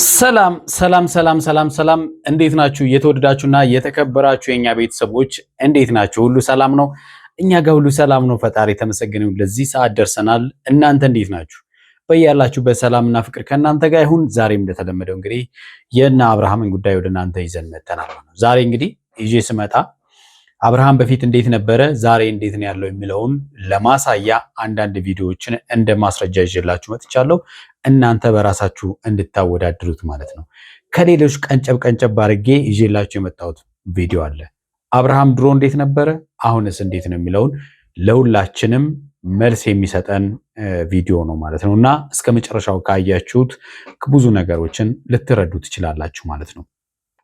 ሰላም ሰላም ሰላም ሰላም ሰላም እንዴት ናችሁ? የተወደዳችሁና የተከበራችሁ የኛ ቤተሰቦች እንዴት ናችሁ? ሁሉ ሰላም ነው? እኛ ጋር ሁሉ ሰላም ነው። ፈጣሪ ተመሰገነ ይሁን። ለዚህ ሰዓት ደርሰናል። እናንተ እንዴት ናችሁ? በያላችሁበት ሰላምና ፍቅር ከእናንተ ጋር ይሁን። ዛሬም እንደተለመደው እንግዲህ የእነ አብርሃምን ጉዳይ ወደ እናንተ ይዘን መጥተናል። ዛሬ እንግዲህ ይዤ ስመጣ አብርሃም በፊት እንዴት ነበረ፣ ዛሬ እንዴት ነው ያለው የሚለውን ለማሳያ አንዳንድ ቪዲዮዎችን እንደ ማስረጃ ይዤላችሁ መጥቻለሁ። እናንተ በራሳችሁ እንድታወዳድሩት ማለት ነው። ከሌሎች ቀንጨብ ቀንጨብ አድርጌ ይዤላችሁ የመጣሁት ቪዲዮ አለ። አብርሃም ድሮ እንዴት ነበረ፣ አሁንስ እንዴት ነው የሚለውን ለሁላችንም መልስ የሚሰጠን ቪዲዮ ነው ማለት ነው እና እስከ መጨረሻው ካያችሁት ብዙ ነገሮችን ልትረዱ ትችላላችሁ ማለት ነው።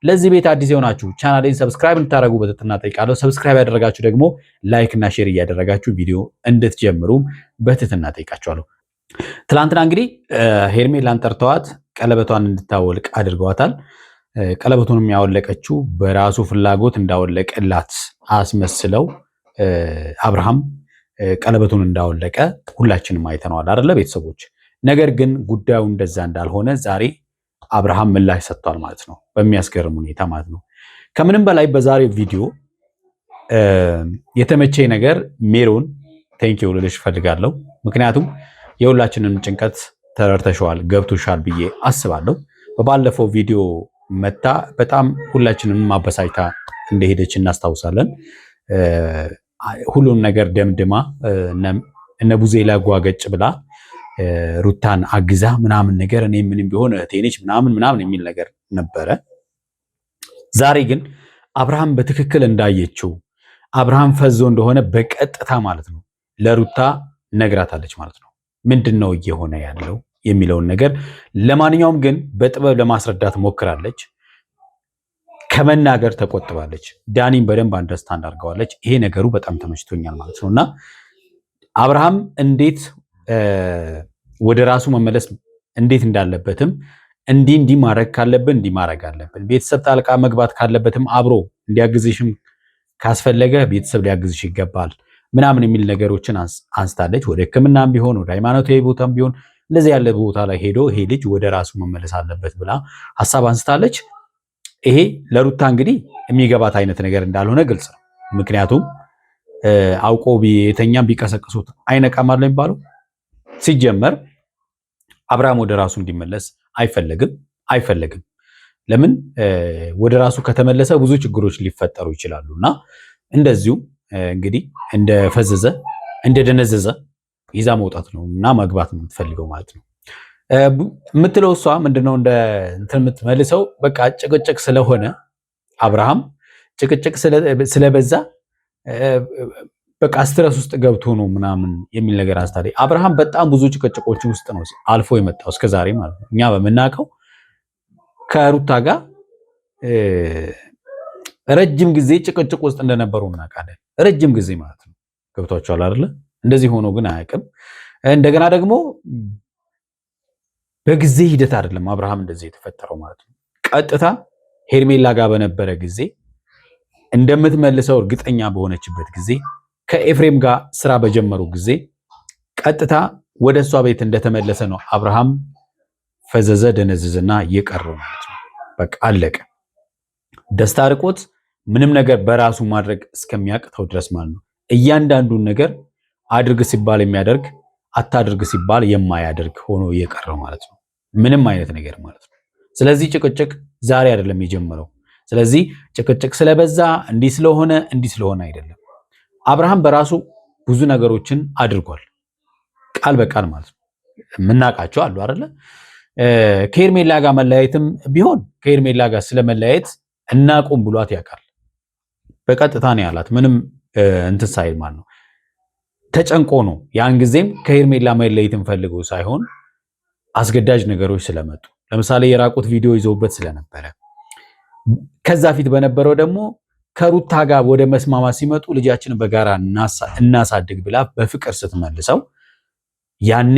ለዚህ ቤት አዲስ የሆናችሁ ቻናሌን ሰብስክራይብ እንድታደርጉ በትህትና እጠይቃለሁ። ሰብስክራይብ ያደረጋችሁ ደግሞ ላይክ እና ሼር እያደረጋችሁ ቪዲዮ እንድትጀምሩ በትህትና እጠይቃችኋለሁ። ትላንትና እንግዲህ ሄርሜላን ጠርተዋት ቀለበቷን እንድታወልቅ አድርገዋታል። ቀለበቱንም ያወለቀችው በራሱ ፍላጎት እንዳወለቀላት አስመስለው አብርሃም ቀለበቱን እንዳወለቀ ሁላችንም አይተነዋል አይደለ ቤተሰቦች? ነገር ግን ጉዳዩ እንደዛ እንዳልሆነ ዛሬ አብርሃም ምላሽ ሰጥቷል ማለት ነው፣ በሚያስገርም ሁኔታ ማለት ነው። ከምንም በላይ በዛሬው ቪዲዮ የተመቸኝ ነገር ሜሮን ቴንኪው ልልሽ ፈልጋለሁ። ምክንያቱም የሁላችንን ጭንቀት ተረድተሽዋል፣ ገብቶሻል ብዬ አስባለሁ። በባለፈው ቪዲዮ መታ በጣም ሁላችንን ማበሳጭታ እንደሄደች እናስታውሳለን። ሁሉም ነገር ደምድማ እነ ቡዜ ላይ ጓገጭ ብላ ሩታን አግዛ ምናምን ነገር እኔ ምንም ቢሆን እህቴ ነች ምናምን የሚል ነገር ነበረ። ዛሬ ግን አብርሃም በትክክል እንዳየችው አብርሃም ፈዞ እንደሆነ በቀጥታ ማለት ነው ለሩታ ነግራታለች ማለት ነው። ምንድነው እየሆነ ያለው የሚለውን ነገር ለማንኛውም ግን በጥበብ ለማስረዳት ሞክራለች። ከመናገር ተቆጥባለች። ዳኒም በደንብ አንደርስታንድ አድርገዋለች። ይሄ ነገሩ በጣም ተመችቶኛል ማለት ነውና አብርሃም እንዴት ወደ ራሱ መመለስ እንዴት እንዳለበትም እንዲህ ማድረግ ካለብን እንዲህ ማድረግ አለብን። ቤተሰብ ጣልቃ መግባት ካለበትም አብሮ እንዲያግዝሽም ካስፈለገ ቤተሰብ ሊያግዝሽ ይገባል ምናምን የሚል ነገሮችን አንስታለች። ወደ ሕክምናም ቢሆን ወደ ሃይማኖታዊ ቦታም ቢሆን እንደዚህ ያለ ቦታ ላይ ሄዶ ይሄ ልጅ ወደ ራሱ መመለስ አለበት ብላ ሐሳብ አንስታለች። ይሄ ለሩታ እንግዲህ የሚገባት አይነት ነገር እንዳልሆነ ግልጽ ነው። ምክንያቱም አውቆ የተኛም ቢቀሰቅሱት አይነቃም አለ የሚባለው። ሲጀመር አብርሃም ወደ ራሱ እንዲመለስ አይፈልግም። ለምን ወደ ራሱ ከተመለሰ ብዙ ችግሮች ሊፈጠሩ ይችላሉና እንደዚሁ እንግዲህ እንደፈዘዘ እንደደነዘዘ ይዛ መውጣት ነው እና መግባት ነው የምትፈልገው ማለት ነው። የምትለው እሷ ምንድነው እንደ እንትን የምትመልሰው በቃ ጭቅጭቅ ስለሆነ አብርሃም ጭቅጭቅ ስለበዛ በቃ ስትረስ ውስጥ ገብቶ ነው ምናምን የሚል ነገር አንስታለች። አብርሃም በጣም ብዙ ጭቅጭቆች ውስጥ ነው አልፎ የመጣው እስከዛሬ ማለት ነው። እኛ በምናውቀው ከሩታ ጋር ረጅም ጊዜ ጭቅጭቅ ውስጥ እንደነበሩ እናውቃለን። ረጅም ጊዜ ማለት ነው። ገብቷቸዋል አይደለ? እንደዚህ ሆኖ ግን አያውቅም። እንደገና ደግሞ በጊዜ ሂደት አይደለም አብርሃም እንደዚህ የተፈጠረው ማለት ነው። ቀጥታ ሄርሜላ ጋር በነበረ ጊዜ እንደምትመልሰው እርግጠኛ በሆነችበት ጊዜ ከኤፍሬም ጋር ስራ በጀመሩ ጊዜ ቀጥታ ወደ እሷ ቤት እንደተመለሰ ነው አብርሃም ፈዘዘ ደነዘዘና የቀረው ማለት ነው። በቃ አለቀ። ደስታ ርቆት ምንም ነገር በራሱ ማድረግ እስከሚያቅተው ድረስ ማለት ነው። እያንዳንዱን ነገር አድርግ ሲባል የሚያደርግ አታድርግ ሲባል የማያደርግ ሆኖ የቀረው ማለት ነው። ምንም አይነት ነገር ማለት ነው። ስለዚህ ጭቅጭቅ ዛሬ አይደለም የጀመረው። ስለዚህ ጭቅጭቅ ስለበዛ እንዲህ ስለሆነ አይደለም። አብርሃም በራሱ ብዙ ነገሮችን አድርጓል። ቃል በቃል ማለት ነው። የምናውቃቸው አሉ አይደለ? ከሄርሜላ ጋር መለያየትም ቢሆን ከሄርሜላ ጋር ስለመለያየት እናቁም ብሏት ያውቃል። በቀጥታ ነው ያላት። ምንም እንትን ሳይል ማለት ነው። ተጨንቆ ነው ያን ጊዜም ከሄርሜላ መለየትን ፈልገው ሳይሆን አስገዳጅ ነገሮች ስለመጡ፣ ለምሳሌ የራቁት ቪዲዮ ይዘውበት ስለነበረ፣ ከዛ ፊት በነበረው ደግሞ ከሩታ ጋር ወደ መስማማት ሲመጡ ልጃችንን በጋራ እናሳድግ ብላ በፍቅር ስትመልሰው ያኔ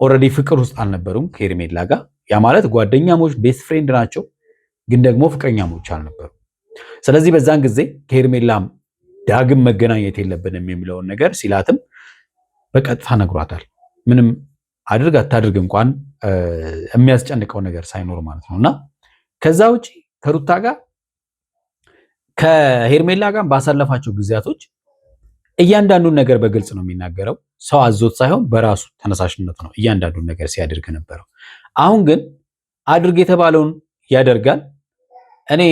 ኦልሬዲ ፍቅር ውስጥ አልነበሩም ከሄርሜላ ጋር። ያ ማለት ጓደኛሞች ቤስት ፍሬንድ ናቸው፣ ግን ደግሞ ፍቅረኛሞች አልነበሩም። ስለዚህ በዛን ጊዜ ከሄርሜላም ዳግም መገናኘት የለብንም የሚለውን ነገር ሲላትም በቀጥታ ነግሯታል። ምንም አድርግ አታድርግ እንኳን የሚያስጨንቀው ነገር ሳይኖር ማለት ነው። እና ከዛ ውጪ ከሩታ ጋር ከሄርሜላ ጋር ባሳለፋቸው ጊዜያቶች እያንዳንዱን ነገር በግልጽ ነው የሚናገረው። ሰው አዞት ሳይሆን በራሱ ተነሳሽነት ነው እያንዳንዱን ነገር ሲያደርግ ነበረው። አሁን ግን አድርግ የተባለውን ያደርጋል። እኔ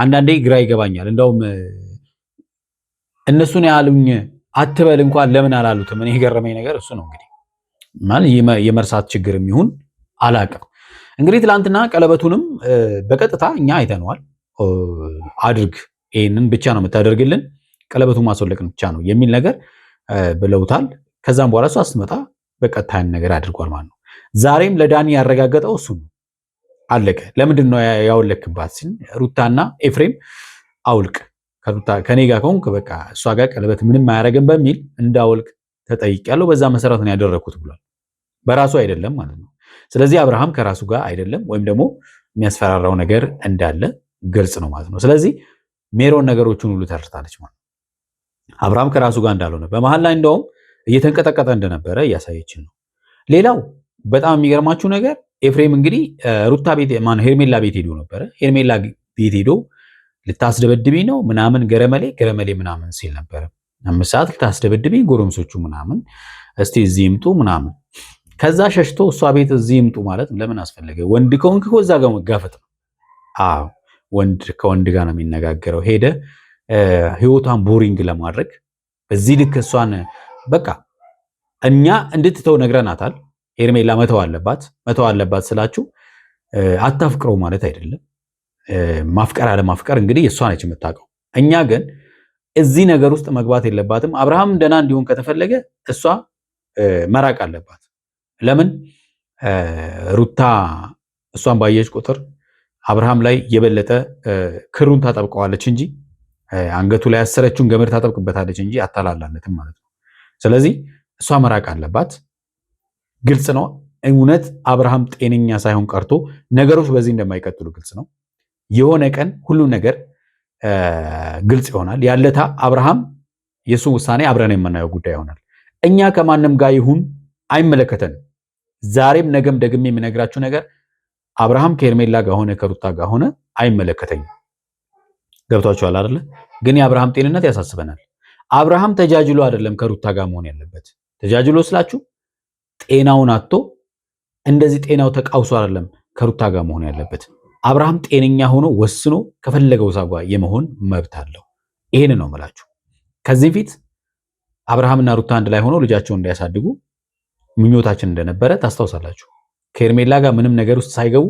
አንዳንዴ ግራ ይገባኛል። እንደውም እነሱን ያሉኝ አትበል እንኳን ለምን አላሉትም? እኔ የገረመኝ ነገር እሱ ነው። እንግዲህ ማለት የመርሳት ችግርም ይሁን አላቅም። እንግዲህ ትላንትና ቀለበቱንም በቀጥታ እኛ አይተነዋል። አድርግ ይህንን ብቻ ነው የምታደርግልን፣ ቀለበቱን ማስወለቅን ብቻ ነው የሚል ነገር ብለውታል። ከዛም በኋላ እሷ ስትመጣ በቀጥታ ያን ነገር አድርጓል ማለት ነው። ዛሬም ለዳኒ ያረጋገጠው እሱ ነው። አለቀ። ለምንድን ነው ያወለክባት ሲል ሩታና ኤፍሬም አውልቅ ከኔ ጋር ከሆንክ በቃ እሷ ጋር ቀለበት ምንም አያደርግም በሚል እንዳወልቅ ተጠይቄያለሁ። በዛ መሰረት ነው ያደረኩት ብሏል። በራሱ አይደለም ማለት ነው። ስለዚህ አብርሃም ከራሱ ጋር አይደለም ወይም ደግሞ የሚያስፈራራው ነገር እንዳለ ግልጽ ነው ማለት ነው። ስለዚህ ሜሮን ነገሮችን ሁሉ ተርታለች ማለት ነው። አብርሃም ከራሱ ጋር እንዳልሆነ በመሀል ላይ እንደውም እየተንቀጠቀጠ እንደነበረ እያሳየችን ነው። ሌላው በጣም የሚገርማችሁ ነገር ኤፍሬም እንግዲህ ሩታ ቤት ሄርሜላ ቤት ሄዶ ነበረ። ሄርሜላ ቤት ሄዶ ልታስደበድብኝ ነው ምናምን ገረመሌ ምናምን ሲል ነበረ። 5 ሰዓት ልታስደበድብኝ ጎረምሶቹ ምናምን እስቲ እዚህ ይምጡ ምናምን። ከዛ ሸሽቶ እሷ ቤት እዚህ ይምጡ ማለት ለምን አስፈለገ? ወንድ ከሆንክ እዛ ጋር መጋፈጥ ነው። አዎ ወንድ ከወንድ ጋር ነው የሚነጋገረው። ሄደ ህይወቷን ቦሪንግ ለማድረግ በዚህ ልክ እሷን በቃ እኛ እንድትተው ነግረናታል። ሄርሜላ መተው አለባት ስላችሁ አታፍቅረው ማለት አይደለም። ማፍቀር አለማፍቀር እንግዲህ እሷ ነች የምታውቀው። እኛ ግን እዚህ ነገር ውስጥ መግባት የለባትም። አብርሃም ደህና እንዲሆን ከተፈለገ እሷ መራቅ አለባት። ለምን ሩታ እሷን ባየች ቁጥር አብርሃም ላይ የበለጠ ክሩን ታጠብቀዋለች እንጂ አንገቱ ላይ ያሰረችውን ገመድ ታጠብቅበታለች እንጂ አታላላለትም ማለት ነው። ስለዚህ እሷ መራቅ አለባት። ግልጽ ነው። እውነት አብርሃም ጤነኛ ሳይሆን ቀርቶ ነገሮች በዚህ እንደማይቀጥሉ ግልጽ ነው። የሆነ ቀን ሁሉ ነገር ግልጽ ይሆናል። ያለታ አብርሃም የሱ ውሳኔ አብረን የምናየው ጉዳይ ይሆናል። እኛ ከማንም ጋር ይሁን አይመለከተንም። ዛሬም ነገም ደግሜ የሚነግራችሁ ነገር አብርሃም ከሄርሜላ ጋር ሆነ ከሩታ ጋር ሆነ አይመለከተኝም። ገብቷችኋል አይደለ? ግን የአብርሃም ጤንነት ያሳስበናል። አብርሃም ተጃጅሎ አይደለም ከሩታ ጋር መሆን ያለበት። ተጃጅሎ ስላችሁ ጤናውን አጥቶ እንደዚህ ጤናው ተቃውሶ አይደለም ከሩታ ጋር መሆን ያለበት። አብርሃም ጤነኛ ሆኖ ወስኖ ከፈለገው ሰው ጋር የመሆን መብት አለው። ይሄን ነው የምላችሁ። ከዚህ ፊት አብርሃምና ሩታ አንድ ላይ ሆነው ልጃቸውን እንዲያሳድጉ ምኞታችን እንደነበረ ታስታውሳላችሁ። ከሄርሜላ ጋር ምንም ነገር ውስጥ ሳይገቡ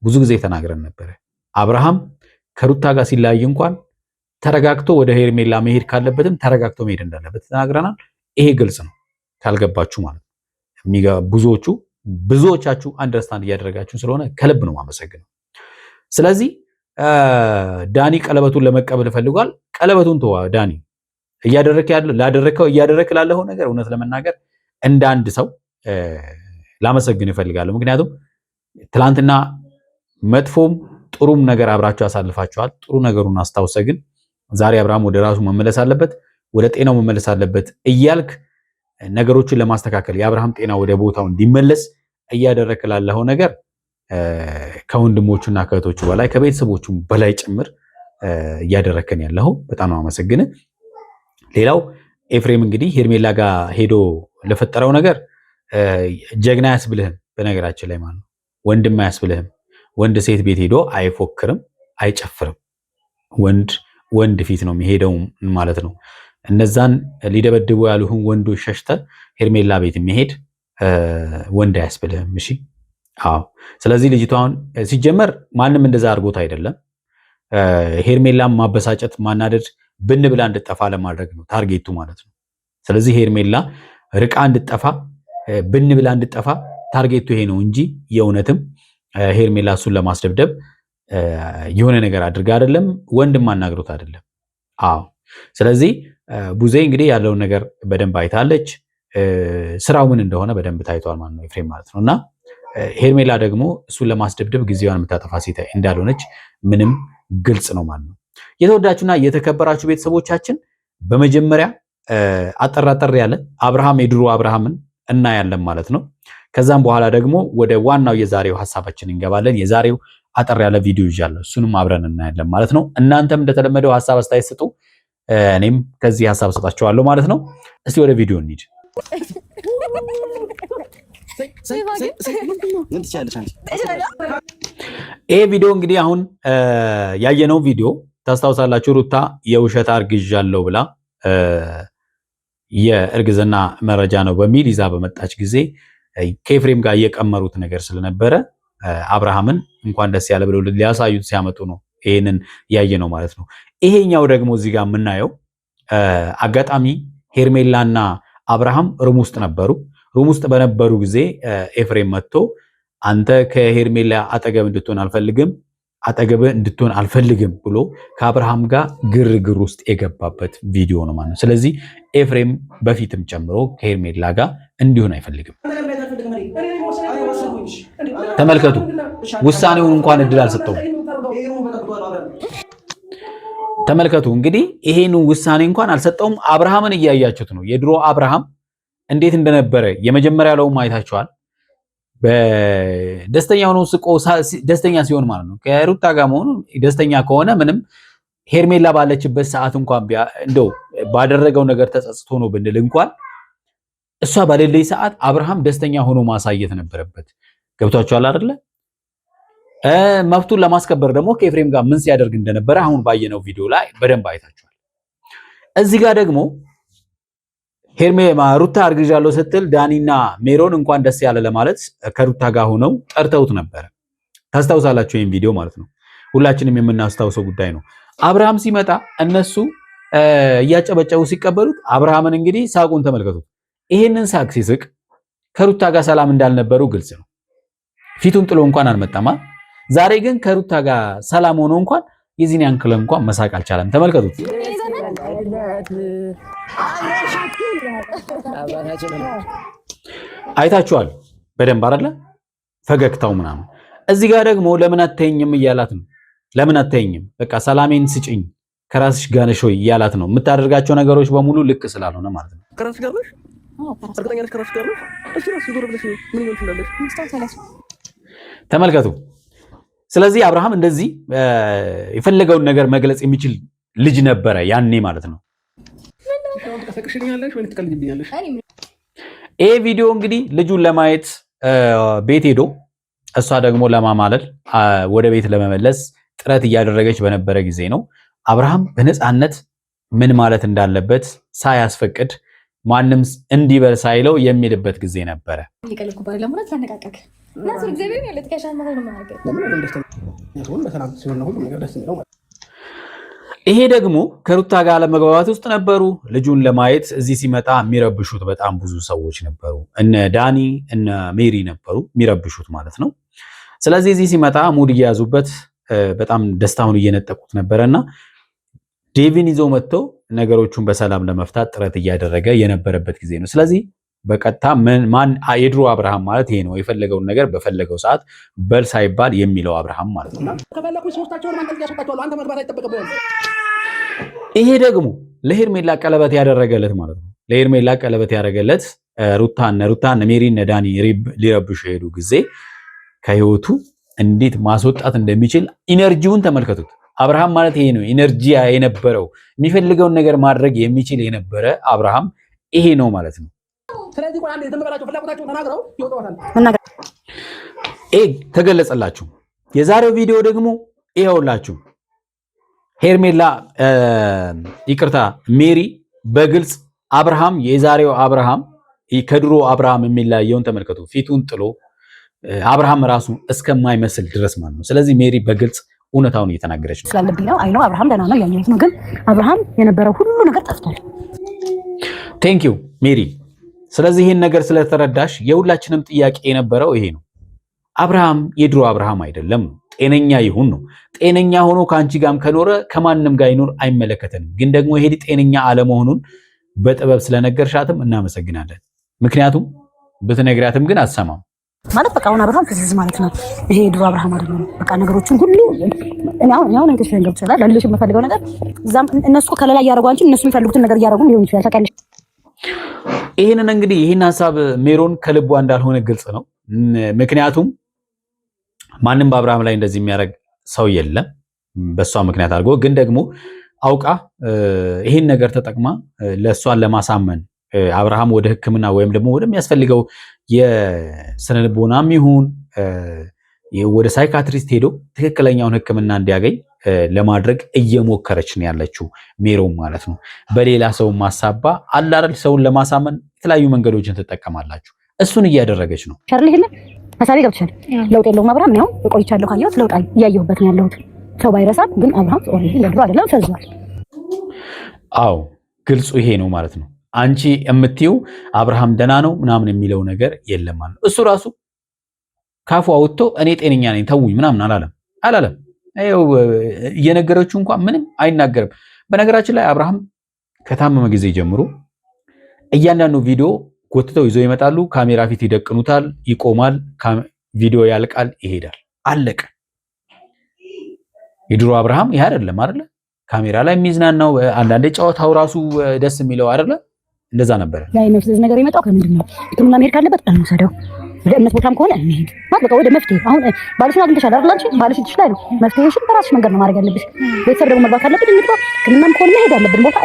ብዙ ጊዜ ተናግረን ነበረ። አብርሃም ከሩታ ጋር ሲለያይ እንኳን ተረጋግቶ ወደ ሄርሜላ መሄድ ካለበትም ተረጋግቶ መሄድ እንዳለበት ተናግረናል። ይሄ ግልጽ ነው ካልገባችሁ ማለት ነው። ብዙዎቻችሁ አንደርስታንድ እያደረጋችሁ ስለሆነ ከልብ ነው የማመሰግነው። ስለዚህ ዳኒ ቀለበቱን ለመቀበል ፈልጓል። ቀለበቱን ተዋ ዳኒ። እያደረክ ላለው ነገር እውነት ለመናገር እንደ አንድ ሰው ላመሰግን እፈልጋለሁ። ምክንያቱም ትላንትና መጥፎም ጥሩም ነገር አብራችሁ አሳልፋችኋል። ጥሩ ነገሩን አስታውሰ ግን ዛሬ አብርሃም ወደ ራሱ መመለስ አለበት፣ ወደ ጤናው መመለስ አለበት እያልክ ነገሮችን ለማስተካከል የአብርሃም ጤና ወደ ቦታው እንዲመለስ እያደረክ ላለው ነገር ከወንድሞቹና ከእህቶቹ በላይ ከቤተሰቦቹ በላይ ጭምር እያደረከን ያለው በጣም ነው አመሰግን። ሌላው ኤፍሬም እንግዲህ ሄርሜላ ጋር ሄዶ ለፈጠረው ነገር ጀግና ያስብልህም። በነገራችን ላይ ማለት ነው ወንድም አያስብልህም። ወንድ ሴት ቤት ሄዶ አይፎክርም፣ አይጨፍርም። ወንድ ፊት ነው የሚሄደው ማለት ነው። እነዛን ሊደበድቡ ያሉህን ወንዶች ሸሽተ ሄርሜላ ቤት የሚሄድ ወንድ አያስብልህም። እሺ አዎ። ስለዚህ ልጅቷን ሲጀመር ማንም እንደዛ አድርጎት አይደለም። ሄርሜላም ማበሳጨት ማናደድ ብን ብላ እንድጠፋ ለማድረግ ነው ታርጌቱ ማለት ነው። ስለዚህ ሄርሜላ ርቃ እንድጠፋ ብን ብላ እንድጠፋ ታርጌቱ ይሄ ነው እንጂ የእውነትም ሄርሜላ እሱን ለማስደብደብ የሆነ ነገር አድርጋ አይደለም፣ ወንድም አናግሮት አይደለም። አዎ። ስለዚህ ቡዜ እንግዲህ ያለውን ነገር በደንብ አይታለች። ስራው ምን እንደሆነ በደንብ ታይቷል ማለት ነው ኤፍሬም ማለት ነው። እና ሄርሜላ ደግሞ እሱን ለማስደብደብ ጊዜዋን የምታጠፋ ሴት እንዳልሆነች ምንም ግልጽ ነው ማለት ነው። የተወዳችሁና የተከበራችሁ ቤተሰቦቻችን በመጀመሪያ አጠራጠር ያለ አብርሃም የድሮ አብርሃምን እናያለን ማለት ነው። ከዛም በኋላ ደግሞ ወደ ዋናው የዛሬው ሐሳባችን እንገባለን። የዛሬው አጠር ያለ ቪዲዮ ይዣለሁ፣ እሱንም አብረን እናያለን ማለት ነው። እናንተም እንደተለመደው ሐሳብ አስተያየት ስጡ፣ እኔም ከዚህ ሐሳብ ሰጣችኋለሁ ማለት ነው። እስቲ ወደ ቪዲዮ እንሂድ። ይሄ ቪዲዮ እንግዲህ አሁን ያየነው ቪዲዮ ታስታውሳላችሁ። ሩታ የውሸት አርግዣለሁ ብላ የእርግዝና መረጃ ነው በሚል ይዛ በመጣች ጊዜ ከኤፍሬም ጋር እየቀመሩት ነገር ስለነበረ አብርሃምን እንኳን ደስ ያለ ብለው ሊያሳዩት ሲያመጡ ነው ይሄንን ያየነው ማለት ነው። ይሄኛው ደግሞ እዚህ ጋር የምናየው አጋጣሚ ሄርሜላና አብርሃም ሩም ውስጥ ነበሩ። ሩም ውስጥ በነበሩ ጊዜ ኤፍሬም መጥቶ አንተ ከሄርሜላ አጠገብ እንድትሆን አልፈልግም ብሎ ከአብርሃም ጋር ግርግር ውስጥ የገባበት ቪዲዮ ነው ማለት ነው። ስለዚህ ኤፍሬም በፊትም ጨምሮ ከሄርሜላ ጋር እንዲሆን አይፈልግም። ተመልከቱ፣ ውሳኔውን እንኳን እድል አልሰጠውም። ተመልከቱ እንግዲህ ይሄን ውሳኔ እንኳን አልሰጠውም። አብርሃምን እያያችሁት ነው። የድሮ አብርሃም እንዴት እንደነበረ የመጀመሪያው ለው አይታችኋል። በደስተኛ ሆኖ ስቆ ደስተኛ ሲሆን ማለት ነው። ከሩታ ጋር መሆኑ ደስተኛ ከሆነ ምንም ሄርሜላ ባለችበት ሰዓት እንኳን እንደው ባደረገው ነገር ተጸጽቶ ነው ብንል እንኳን እሷ ባለለይ ሰዓት አብርሃም ደስተኛ ሆኖ ማሳየት ነበረበት። ገብቷችኋል አይደለ? መብቱን ለማስከበር ደግሞ ከኤፍሬም ጋር ምን ሲያደርግ እንደነበረ አሁን ባየነው ቪዲዮ ላይ በደንብ አይታችኋል። እዚህ ጋር ደግሞ ሩታ አርግዣለሁ ስትል ዳኒና ሜሮን እንኳን ደስ ያለ ለማለት ከሩታ ጋር ሆነው ጠርተውት ነበረ። ታስታውሳላችሁ ይሄን ቪዲዮ ማለት ነው። ሁላችንም የምናስታውሰው ጉዳይ ነው። አብርሃም ሲመጣ እነሱ እያጨበጨቡ ሲቀበሉት አብርሃምን እንግዲህ ሳቁን ተመልከቱት። ይሄንን ሳቅ ሲስቅ ከሩታ ጋር ሰላም እንዳልነበሩ ግልጽ ነው። ፊቱን ጥሎ እንኳን አልመጣማ። ዛሬ ግን ከሩታ ጋር ሰላም ሆኖ እንኳን የዚህን ያንክል እንኳን መሳቅ አልቻለም። ተመልከቱት። አይታችኋል በደንብ አይደለ? ፈገግታው ምናምን። እዚህ ጋር ደግሞ ለምን አትተኝም እያላት ነው። ለምን አትተኝም? በቃ ሰላሜን ስጭኝ ከራስሽ ጋር ነሽ ወይ እያላት ነው። የምታደርጋቸው ነገሮች በሙሉ ልክ ስላልሆነ ማለት ነው። ከራስሽ ጋር ነሽ? እርግጠኛ ነሽ ከራስሽ ጋር ነሽ? እሺ ራስሽ ዞር ብለሽ ምን ይሆንልሽ? ተመልከቱ። ስለዚህ አብርሃም እንደዚህ የፈለገውን ነገር መግለጽ የሚችል ልጅ ነበረ ያኔ ማለት ነው። ይሄ ቪዲዮ እንግዲህ ልጁን ለማየት ቤት ሄዶ እሷ ደግሞ ለማማለል ወደ ቤት ለመመለስ ጥረት እያደረገች በነበረ ጊዜ ነው አብርሃም በነፃነት ምን ማለት እንዳለበት ሳያስፈቅድ ማንም እንዲበል ሳይለው የሚልበት ጊዜ ነበረ። ይሄ ደግሞ ከሩታ ጋር ለመግባባት ውስጥ ነበሩ። ልጁን ለማየት እዚህ ሲመጣ የሚረብሹት በጣም ብዙ ሰዎች ነበሩ። እነ ዳኒ እነ ሜሪ ነበሩ የሚረብሹት ማለት ነው። ስለዚህ እዚህ ሲመጣ ሙድ እየያዙበት በጣም ደስታውን እየነጠቁት ነበረና ዴቪን ይዞ መጥቶ ነገሮቹን በሰላም ለመፍታት ጥረት እያደረገ የነበረበት ጊዜ ነው። ስለዚህ በቀጥታ ማን የድሮ አብርሃም ማለት ይሄ ነው። የፈለገውን ነገር በፈለገው ሰዓት በል ሳይባል የሚለው አብርሃም ማለት ነው። ይሄ ደግሞ ለሄርሜላ ቀለበት ያደረገለት ማለት ነው። ለሄርሜላ ቀለበት ያደረገለት ሩታ ሜሪ እነ ዳኒ ሊረብሹ የሄዱ ጊዜ ከህይወቱ እንዴት ማስወጣት እንደሚችል ኢነርጂውን ተመልከቱት። አብርሃም ማለት ይሄ ነው። ኢነርጂ የነበረው የሚፈልገውን ነገር ማድረግ የሚችል የነበረ አብርሃም ይሄ ነው ማለት ነው። ስለዚህ ቆይ አንዴ ተመበላችሁ ፍላጎታችሁ ተናግረው ይወጣዋል። ተገለጸላችሁ። የዛሬው ቪዲዮ ደግሞ ይኸውላችሁ ሄርሜላ ይቅርታ ሜሪ በግልጽ አብርሃም የዛሬው አብርሃም ከድሮ አብርሃም የሚለየውን ተመልከቱ። ፊቱን ጥሎ አብርሃም ራሱ እስከማይመስል ድረስ ማለት ነው። ስለዚህ ሜሪ በግልጽ እውነታውን እየተናገረች ነው። ስለልብኝ ነው አይኖ አብርሃም ደህና ነው ያየሁት ነው፣ ግን አብርሃም የነበረው ሁሉ ነገር ጠፍቷል። ቴንክ ዩ ሜሪ። ስለዚህ ይህን ነገር ስለተረዳሽ የሁላችንም ጥያቄ የነበረው ይሄ ነው። አብርሃም የድሮ አብርሃም አይደለም ነው። ጤነኛ ይሁን ነው። ጤነኛ ሆኖ ከአንቺ ጋርም ከኖረ ከማንም ጋር ይኖር አይመለከተንም። ግን ደግሞ ይሄ ጤነኛ አለመሆኑን በጥበብ ስለነገርሻትም እናመሰግናለን። ምክንያቱም ብትነግሪያትም ግን አትሰማም ማለት በቃ አሁን አብርሃም ፍዝዝ ማለት ነው። ይሄ የድሮ አብርሃም አይደለም። በቃ ነገሮችን ሁሉ ያው ነው ተሽፈን ገብቻለሁ። ለልጅሽ የምፈልገው ነገር እዛም እነሱ ከለላ እያደረጉ አንቺ እነሱ የሚፈልጉትን ነገር እያደረጉ ሊሆን ይችላል። ታውቂያለሽ። ይህንን እንግዲህ ይህን ሀሳብ ሜሮን ከልቧ እንዳልሆነ ግልጽ ነው። ምክንያቱም ማንም በአብርሃም ላይ እንደዚህ የሚያደርግ ሰው የለም በሷ ምክንያት አድርጎ ግን ደግሞ አውቃ ይህን ነገር ተጠቅማ ለእሷን ለማሳመን አብርሃም ወደ ሕክምና ወይም ደግሞ ወደሚያስፈልገው የስነልቦናም ይሁን ወደ ሳይካትሪስት ሄዶ ትክክለኛውን ሕክምና እንዲያገኝ ለማድረግ እየሞከረች ነው ያለችው ሜሮን ማለት ነው። በሌላ ሰው ማሳባ አላረል ሰውን ለማሳመን የተለያዩ መንገዶችን ትጠቀማላችሁ። እሱን እያደረገች ነው። ሸርልህ ሀሳቤ ገብቶሻል። ለውጥ የለውም አብርሃም ነው ቆይቻለሁ ካየሁት ለውጥ እያየሁበት ነው ያለሁት። ሰው ባይረሳም ግን አብርሃም ኦሬዲ ለድሮ አይደለም ፈዟል። አዎ ግልጹ ይሄ ነው ማለት ነው። አንቺ የምትይው አብርሃም ደና ነው ምናምን የሚለው ነገር የለም ማለት ነው። እሱ ራሱ ካፉ አውጥቶ እኔ ጤነኛ ነኝ ተውኝ ምናምን አላለም። አይው እየነገረችው እንኳን ምንም አይናገርም። በነገራችን ላይ አብርሃም ከታመመ ጊዜ ጀምሮ እያንዳንዱ ቪዲዮ ጎትተው ይዘው ይመጣሉ። ካሜራ ፊት ይደቅኑታል፣ ይቆማል፣ ቪዲዮ ያልቃል፣ ይሄዳል። አለቀ። የድሮ አብርሃም ይሄ አይደለም አይደለ? ካሜራ ላይ የሚዝናናው አንዳንድ ጨዋታው ራሱ ደስ የሚለው አይደለ? እንደዛ ነበር። ያ የመፍዘዝ ነገር የመጣው ከምንድን ነው? ሕክምና መሄድ ካለበት እንውሰደው። ወደ እምነት ቦታም ከሆነ እንሂድ ማለት በቃ ወደ መፍትሄ። አሁን ባልሽን አግኝተሻል አይደል? አንቺ ባልሽን ትሽ ላይ ነው መፍትሄሽን በራስሽ መንገድ ነው ማድረግ ያለብሽ። ቤተሰብ ደግሞ መግባት ካለበት እንግዲህ ሕክምናም ከሆነ መሄድ ያለብን ቦታ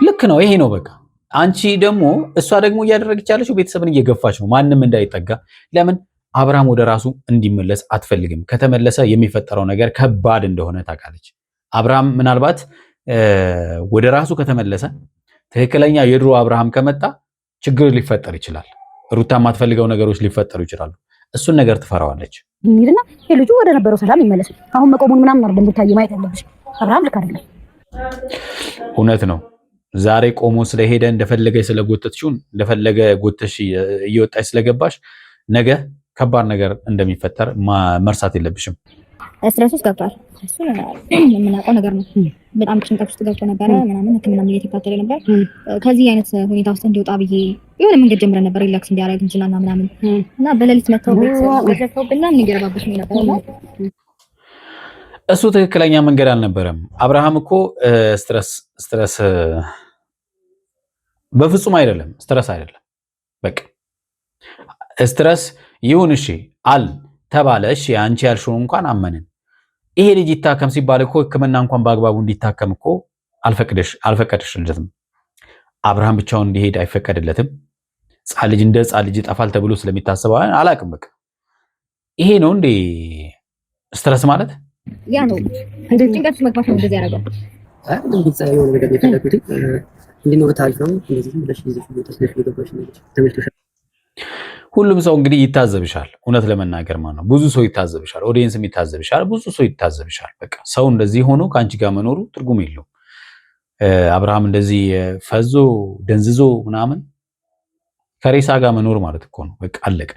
ልክ ነው። ይሄ ነው በቃ። አንቺ ደግሞ እሷ ደግሞ እያደረገች ያለችው ቤተሰብን እየገፋች ነው፣ ማንም እንዳይጠጋ። ለምን አብርሃም ወደ ራሱ እንዲመለስ አትፈልግም። ከተመለሰ የሚፈጠረው ነገር ከባድ እንደሆነ ታውቃለች። አብርሃም ምናልባት ወደ ራሱ ከተመለሰ ትክክለኛ የድሮ አብርሃም ከመጣ ችግር ሊፈጠር ይችላል። ሩታ የማትፈልገው ነገሮች ሊፈጠሩ ይችላሉ። እሱን ነገር ትፈራዋለች። እንሂድና የልጁ ወደ ነበረው ሰላም ይመለስ። አሁን መቆሙን ምናምን አይደለም ብታይ ማየት ያለብሽ። አብርሃም ልክ አይደለም። እውነት ነው። ዛሬ ቆሞ ስለሄደ እንደፈለገ ስለጎተትሽውን እንደፈለገ ጎተሽ እየወጣች ስለገባሽ ነገ ከባድ ነገር እንደሚፈጠር መርሳት የለብሽም። ስትረስ ውስጥ ገብቷል። እሱ የምናውቀው ነገር ነው። በጣም ጭንቀት ውስጥ ገብቶ ነበረ ምናምን ሕክምና እየተከታተለ ነበር። ከዚህ አይነት ሁኔታ ውስጥ እንዲወጣ ብዬ የሆነ መንገድ ጀምረን ነበር ሪላክስ እንዲያደርግ እንችላና ምናምን እና በሌሊት መተው ቤተሰብና እንገረባበሽ ነበር። እሱ ትክክለኛ መንገድ አልነበረም። አብርሃም እኮ ስትረስ በፍጹም አይደለም። ስትረስ አይደለም። በቃ ስትረስ ይሁን እሺ አል ተባለ። እሺ አንቺ ያልሽው እንኳን አመንን። ይሄ ልጅ ይታከም ሲባል እኮ ሕክምና እንኳን በአግባቡ እንዲታከም እኮ አልፈቀድሽለትም። አብርሃም ብቻውን እንዲሄድ አይፈቀድለትም። ሕፃን ልጅ እንደ ሕፃን ልጅ ይጠፋል ተብሎ ስለሚታሰብ አላቅም። በቃ ይሄ ነው እንዴ ስትረስ ማለት? ያ ነው እንደ ጭንቀት መግባት ነው እንደዚህ ያደርጋል። ግልጽ የሆነ ነገር የፈለኩት እንዲኖር ታሪክ ነው። እንደዚህ ብለሽ ይዘሽ ተስለሽ የገባሽ ነው ተመልክተሻል። ሁሉም ሰው እንግዲህ ይታዘብሻል። እውነት ለመናገር ማለት ነው ብዙ ሰው ይታዘብሻል። ኦዲየንስም ይታዘብሻል። ብዙ ሰው ይታዘብሻል። በቃ ሰው እንደዚህ ሆኖ ከአንቺ ጋር መኖሩ ትርጉም የለውም። አብርሃም እንደዚህ ፈዞ ደንዝዞ ምናምን ከሬሳ ጋር መኖር ማለት እኮ ነው። በቃ አለቀ።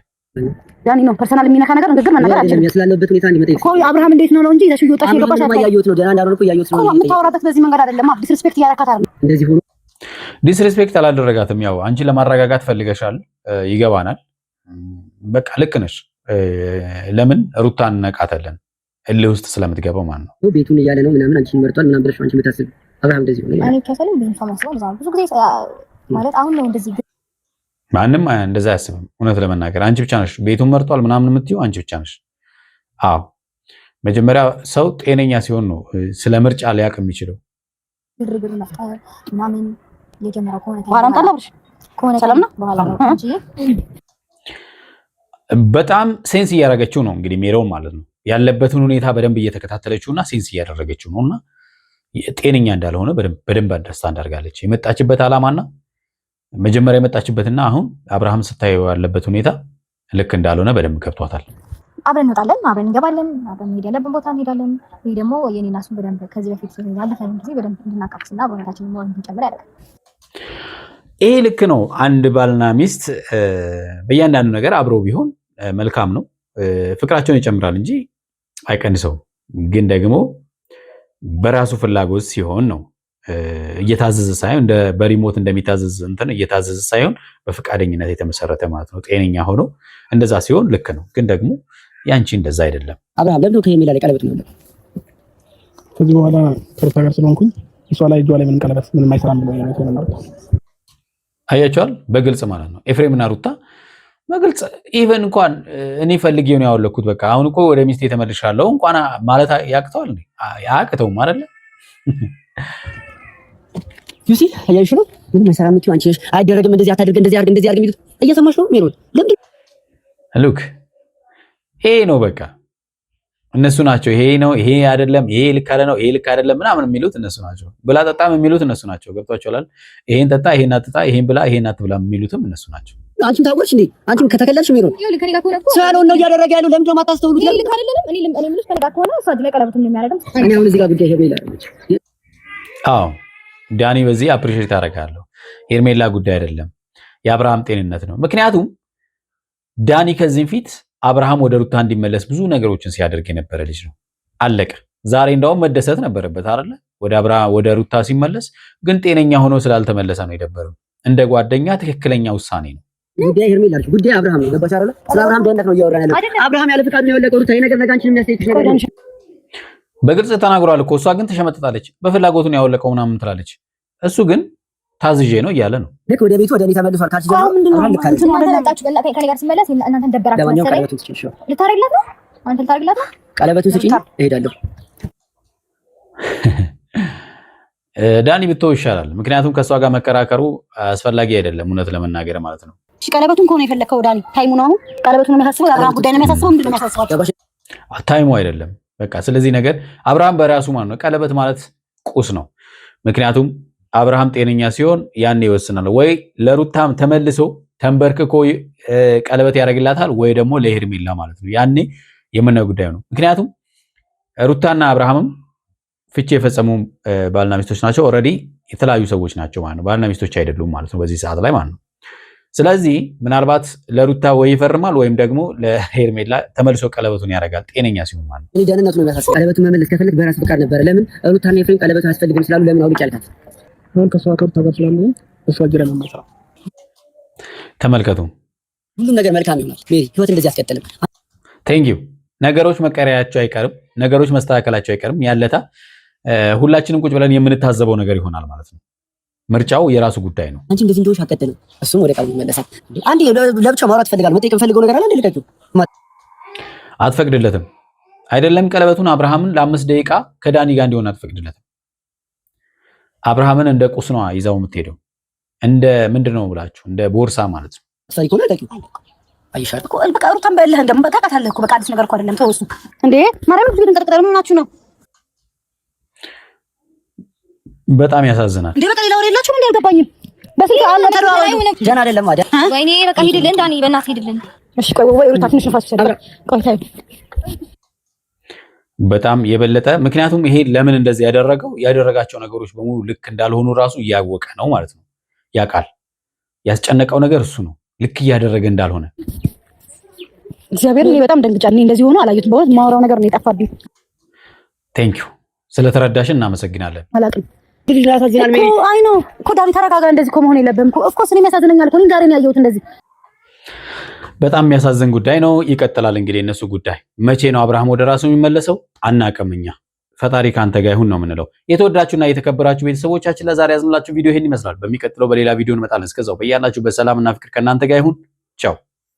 ያኔ ነው ፐርሰናል የሚነካ ነገር ንግግር መናገር አልችልም። ያስላለበት ሁኔታ እንዲመጣ እኮ አብርሃም እንዴት ነው እንጂ ይዘሽ ይወጣሽ ይገባሽ ያያዩት ነው። ደህና እንዳልሆነ እኮ ያያዩት ነው። የምታወራበት በዚህ መንገድ አይደለም። ዲስሪስፔክት እያደረካት አይደለም። እንደዚህ ሆኖ ዲስሪስፔክት አላደረጋትም። ያው አንቺ ለማረጋጋት ፈልገሻል፣ ይገባናል። በቃ ልክ ነሽ። ለምን ሩታን ነቃተለን እልህ ውስጥ ስለምትገባው ማለት ነው። ቤቱን እያለ ነው ምናምን አንቺን መርጧል ምናምን ብለሽ አንቺ የምታስብ አብርሃም እንደዚህ ሆነ እኔ ከሰለም ብዙ ሰው ማስበው ብዙ ጊዜ ማለት አሁን ነው እንደዚህ ማንም እንደዛ አያስብም። እውነት ለመናገር አንቺ ብቻ ነሽ ቤቱን መርጧል ምናምን የምትይው አንቺ ብቻ ነሽ። አዎ መጀመሪያ ሰው ጤነኛ ሲሆን ነው ስለ ምርጫ ሊያውቅ የሚችለው። ግርግር መፍጠር ምናምን የጀመረው ከሆነ ሰላም ነው በኋላ ነው እንጂ በጣም ሴንስ እያደረገችው ነው እንግዲህ ሜሮን ማለት ነው። ያለበትን ሁኔታ በደንብ እየተከታተለችውና ሴንስ እያደረገችው ነውና ጤነኛ እንዳልሆነ በደንብ አንደርስታንድ አድርጋለች። የመጣችበት ዓላማና መጀመሪያ የመጣችበትና አሁን አብርሃም ስታየው ያለበት ሁኔታ ልክ እንዳልሆነ በደንብ ገብቷታል። አብረን እንወጣለን፣ አብረን እንገባለን፣ አብረን መሄድ ያለብን ቦታ እንሄዳለን። ይሄ ደግሞ የኔና እሱን በደንብ ከዚህ በፊት ያለፈን ጊዜ በደንብ እንድናቃቅስና በሁኔታችን ነው እንጨምር ያደርጋል። ይሄ ልክ ነው። አንድ ባልና ሚስት በእያንዳንዱ ነገር አብሮ ቢሆን መልካም ነው። ፍቅራቸውን ይጨምራል እንጂ አይቀንሰውም። ግን ደግሞ በራሱ ፍላጎት ሲሆን ነው እየታዘዘ ሳይሆን እንደ በሪሞት እንደሚታዘዝ እንትን እየታዘዘ ሳይሆን በፍቃደኝነት የተመሰረተ ማለት ነው። ጤነኛ ሆኖ እንደዛ ሲሆን ልክ ነው። ግን ደግሞ ያንቺ እንደዛ አይደለም። አብርሃም ለምን ከሄርሜላ ላይ ቀለበት ነው? ከዚህ በኋላ ከሩታ ጋር ስለሆንኩኝ እሷ ላይ እጇ ላይ ምንም ቀለበት ምንም አይሰራም ብሎ ነው አያቸዋል በግልጽ ማለት ነው። ኤፍሬምና ሩታ በግልጽ ኢቨን እንኳን እኔ ፈልጌው ነው ያወለኩት በቃ አሁን እኮ ወደ ሚስቴ ተመልሻለሁ እንኳን ማለት ያቅተዋል እንዴ? አያቅተውም አይደለ? ዩሲ አያይሽ ነው ምን መሰራ ምትዩ አንቺ አይደረግም እንደዚህ አታድርግ እንደዚህ አድርግ እንደዚህ አድርግ የሚሉት እየሰማሽ ነው ሜሮን ለምን ሉክ ይሄ ነው በቃ እነሱ ናቸው። ይሄ ነው ይሄ አይደለም ይሄ ልክ አለ ነው ይሄ ልክ አይደለም ምናምን የሚሉት እነሱ ናቸው። ብላ ጠጣም የሚሉት እነሱ ናቸው። ገብቷቸዋል። ይሄን ጠጣ ይሄን አትጣ ይሄን ብላ ይሄን አትብላ የሚሉትም እነሱ ናቸው። አንቺም ታውቁሽ እንዴ አንቺም ከተከለልሽ ሜሮን ሳሎን ነው ያደረገ ያለው ለምን ነው ማታስተውሉት? ልክ አይደለም። እኔ ምንሽ ከነጋ ከሆነ ሳጅ ላይ ቀለበቱን የሚያደርገው እኔ አሁን እዚህ ጋር ጉዳይ ሄበ ይላል። አዎ ዳኒ በዚህ አፕሪሺየት አደርጋለሁ። ሄርሜላ ጉዳይ አይደለም የአብርሃም ጤንነት ነው። ምክንያቱም ዳኒ ከዚህ ፊት አብርሃም ወደ ሩታ እንዲመለስ ብዙ ነገሮችን ሲያደርግ የነበረ ልጅ ነው። አለቀ። ዛሬ እንዳውም መደሰት ነበረበት አይደለ? ወደ ሩታ ሲመለስ ግን ጤነኛ ሆኖ ስላልተመለሰ ነው የደበረው። እንደ ጓደኛ ትክክለኛ ውሳኔ ነው። ጉዳይ ሄርሜላ ነው። ጉዳይ አብርሃም ነው። ገባሽ አይደለ? ስለ አብርሃም ደህንነት ነው እያወራን ያለው። አብርሃም ያለ ፍቃድ ነው ያወለቀው ሩታ። ይሄ ነገር ነገ አንቺን የሚያስጠይቅሽ ነገር ነው። በግልጽ ተናግሯል እኮ። እሷ ግን ተሸመጥጣለች። በፍላጎቱ ነው ያወለቀው ምናምን ትላለች። እሱ ግን ታዝዤ ነው እያለ ነው። ልክ ወደ ቤቱ ወደ እኔ ተመልሷል። ካልሽ ደግሞ አሁን ልክ አይደለም። ከኔ ጋር ሲመለስ እናንተን ደበራችሁ መሰለኝ። ቀለበቱን ስጪኝ። ልታረግላት ነው አንተ ልታረግላት ነው። ቀለበቱን ስጪኝ እሄዳለሁ። ዳኒ ብትተው ይሻላል። ምክንያቱም ከእሷ ጋር መከራከሩ አስፈላጊ አይደለም እውነት ለመናገር ማለት ነው። እሺ ቀለበቱን ከሆነ የፈለከው ዳኒ ታይሙ ነው። አሁን ቀለበቱን የሚያሳስበው የአብርሃም ጉዳይ ነው የሚያሳስበው። ምንድን ነው የሚያሳስባቸው? ታይሙ አይደለም በቃ። ስለዚህ ነገር አብርሃም በራሱ ማለት ነው። ቀለበት ማለት ቁስ ነው። ምክንያቱም አብርሃም ጤነኛ ሲሆን ያኔ ይወስናል። ወይ ለሩታም ተመልሶ ተንበርክኮ ቀለበት ያደርግላታል ወይ ደግሞ ለሄርሜላ ማለት ነው። ያኔ የምናየው ጉዳይ ነው። ምክንያቱም ሩታና አብርሃምም ፍቺ የፈጸሙ ባልና ሚስቶች ናቸው። ኦልሬዲ የተለያዩ ሰዎች ናቸው ማለት ነው። ባልና ሚስቶች አይደሉም ማለት ነው በዚህ ሰዓት ላይ ማለት ነው። ስለዚህ ምናልባት ለሩታ ወይ ይፈርማል ወይም ደግሞ ለሄርሜላ ተመልሶ ቀለበቱን ያደርጋል ጤነኛ ሲሆን ማለት ነው። እኔ ደህንነቱ ነው የሚያሳስበው። ቀለበቱን መመለስ ከፈለግ በራስ ፍቃድ ነበረ። ለምን ሩታና ኤፍሬም ቀለበቱ አያስፈልግም ስላሉ ለምን አውልቅ ያልካት? አሁን ከሷ ከሩታ ጋር ስላለ እሷ ጅራ ነው የምትሰራው። ተመልከቱ። ሁሉም ነገር መልካም ይሆናል። ሜሪ ህይወት እንደዚህ አስቀጥልም። ቴንክ ዩ። ነገሮች መቀየራቸው አይቀርም፣ ነገሮች መስተካከላቸው አይቀርም። ያለታ ሁላችንም ቁጭ ብለን የምንታዘበው ነገር ይሆናል ማለት ነው። ምርጫው የራሱ ጉዳይ ነው። አንቺ እንደዚህ እንደሆነሽ አትቀጥልም። እሱም ወደ ቃሉ ይመለሳል። አንዴ ለብቻው ማውራት ፈልጋለሁ። መጠየቅ የምፈልገው ነገር አለ። ልቀቂው። አትፈቅድለትም አይደለም። ቀለበቱን አብርሃምን ለ5 ደቂቃ ከዳኒ ጋር እንዲሆን አትፈቅድለትም። አብርሃምን እንደ ቁስ ነው ይዛው የምትሄደው። እንደ ምንድነው ብላችሁ እንደ ቦርሳ ማለት ነው። ሳይ ኮነ ልቀቂው። አይሻል እኮ በቃ ሩታን በእልህ እንደም ታውቃታለህ እኮ በቃ አዲስ ነገር እኮ አይደለም። ተወሱ እንዴ ማርያም ልጅ እንጠርጥረው ምን ናችሁ ነው? በጣም ያሳዝናል። እንዴ በቃ ሌላ ወሬ የላችሁም እንዴ? አልገባኝም። በስልክ አለ ተደዋወሉ። ጀና አይደለም አይደል? ወይኔ በቃ ሂድልን ዳኒ በእናትህ ሂድልን። እሺ ቆይ ወይ ሩታ ትንሽ ንፋስ ይሰጣል። ቆይ ታይ በጣም የበለጠ ምክንያቱም ይሄ ለምን እንደዚህ ያደረጋቸው ነገሮች በሙሉ ልክ እንዳልሆኑ ራሱ እያወቀ ነው ማለት ነው። ያውቃል። ያስጨነቀው ነገር እሱ ነው። ልክ እያደረገ እንዳልሆነ እግዚአብሔር እኔ በጣም ደንግጫለሁ። እንደዚህ ሆኖ አላየሁት። በእውነት ማውራው ነገር ነው የጠፋብኝ። ቴንክ ዩ ስለተረዳሽን እናመሰግናለን። አላውቅም ልጅ ያሳዝናል። ሜሪ አይ ነው እኮ ዳኒ ተረጋጋ። እንደዚህ እኮ መሆን የለበትም እኮ ኦፍ ኮርስ እኔም ያሳዝነኛል እኮ እኔ ዛሬ ነው ያየሁት እንደዚህ። በጣም የሚያሳዝን ጉዳይ ነው። ይቀጥላል እንግዲህ እነሱ ጉዳይ። መቼ ነው አብርሃም ወደ ራሱ የሚመለሰው አናውቅም እኛ። ፈጣሪ ካንተ ጋር ይሁን ነው የምንለው። የተወዳችሁና የተከበራችሁ ቤተሰቦቻችን ለዛሬ ያዝንላችሁ ቪዲዮ ይሄን ይመስላል። በሚቀጥለው በሌላ ቪዲዮ እንመጣለን። እስከዛው በያላችሁበት ሰላምና ፍቅር ከእናንተ ጋር ይሁን። ቻው